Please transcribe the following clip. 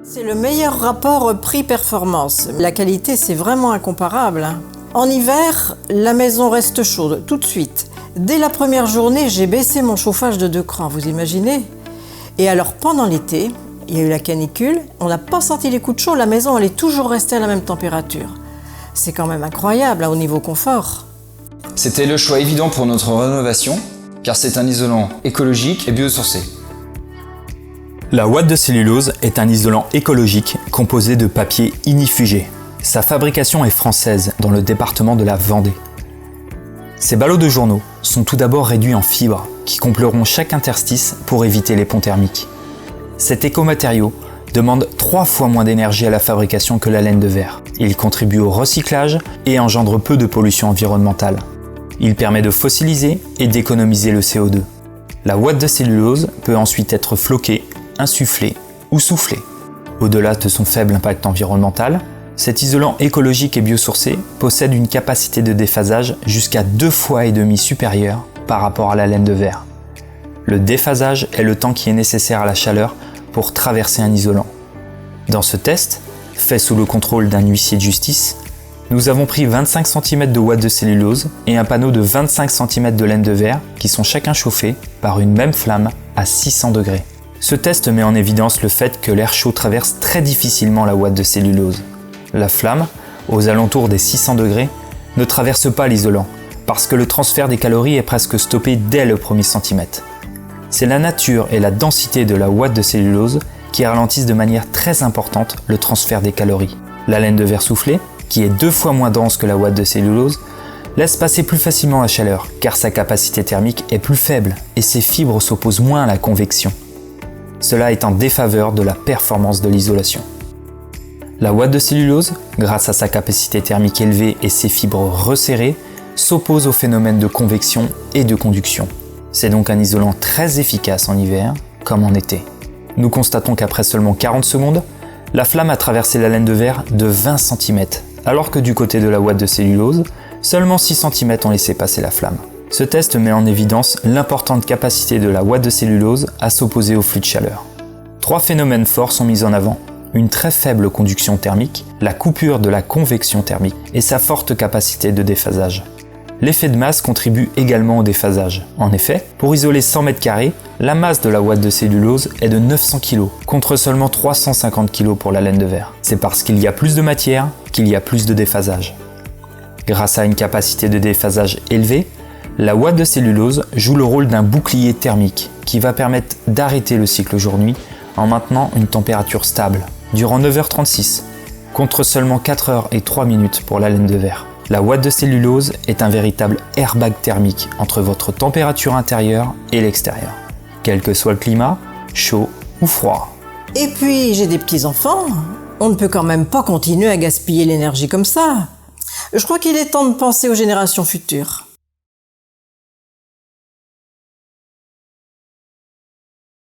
C'est le meilleur rapport prix-performance. La qualité, c'est vraiment incomparable. En hiver, la maison reste chaude tout de suite. Dès la première journée, j'ai baissé mon chauffage de 2 crans, vous imaginez? Et alors pendant l'été, il y a eu la canicule, on n'a pas senti les coups de chaud, la maison elle est toujours restée à la même température. C'est quand même incroyable au niveau confort. C'était le choix évident pour notre rénovation, car c'est un isolant écologique et biosourcé. La ouate de cellulose est un isolant écologique composé de papier ignifugé. Sa fabrication est française dans le département de la Vendée. Ces ballots de journaux sont tout d'abord réduits en fibres qui combleront chaque interstice pour éviter les ponts thermiques. Cet écomatériau demande 3 fois moins d'énergie à la fabrication que la laine de verre. Il contribue au recyclage et engendre peu de pollution environnementale. Il permet de fossiliser et d'économiser le CO2. La ouate de cellulose peut ensuite être floquée, insufflée ou soufflée. Au-delà de son faible impact environnemental, cet isolant écologique et biosourcé possède une capacité de déphasage jusqu'à 2,5 fois supérieure par rapport à la laine de verre. Le déphasage est le temps qui est nécessaire à la chaleur pour traverser un isolant. Dans ce test, fait sous le contrôle d'un huissier de justice, nous avons pris 25 cm de ouate de cellulose et un panneau de 25 cm de laine de verre qui sont chacun chauffés par une même flamme à 600 degrés. Ce test met en évidence le fait que l'air chaud traverse très difficilement la ouate de cellulose. La flamme, aux alentours des 600 degrés, ne traverse pas l'isolant, parce que le transfert des calories est presque stoppé dès le premier centimètre. C'est la nature et la densité de la ouate de cellulose qui ralentissent de manière très importante le transfert des calories. La laine de verre soufflée, qui est 2 fois moins dense que la ouate de cellulose, laisse passer plus facilement la chaleur, car sa capacité thermique est plus faible et ses fibres s'opposent moins à la convection. Cela est en défaveur de la performance de l'isolation. La ouate de cellulose, grâce à sa capacité thermique élevée et ses fibres resserrées, s'oppose au phénomène de convection et de conduction. C'est donc un isolant très efficace en hiver, comme en été. Nous constatons qu'après seulement 40 secondes, la flamme a traversé la laine de verre de 20 cm, alors que du côté de la ouate de cellulose, seulement 6 cm ont laissé passer la flamme. Ce test met en évidence l'importante capacité de la ouate de cellulose à s'opposer au flux de chaleur. 3 phénomènes forts sont mis en avant. Une très faible conduction thermique, la coupure de la convection thermique et sa forte capacité de déphasage. L'effet de masse contribue également au déphasage. En effet, pour isoler 100 m², la masse de la ouate de cellulose est de 900 kg, contre seulement 350 kg pour la laine de verre. C'est parce qu'il y a plus de matière qu'il y a plus de déphasage. Grâce à une capacité de déphasage élevée, la ouate de cellulose joue le rôle d'un bouclier thermique qui va permettre d'arrêter le cycle jour-nuit en maintenant une température stable durant 9h36, contre seulement 4h03 pour la laine de verre. La ouate de cellulose est un véritable airbag thermique entre votre température intérieure et l'extérieur, quel que soit le climat, chaud ou froid. Et puis, j'ai des petits-enfants. On ne peut quand même pas continuer à gaspiller l'énergie comme ça. Je crois qu'il est temps de penser aux générations futures.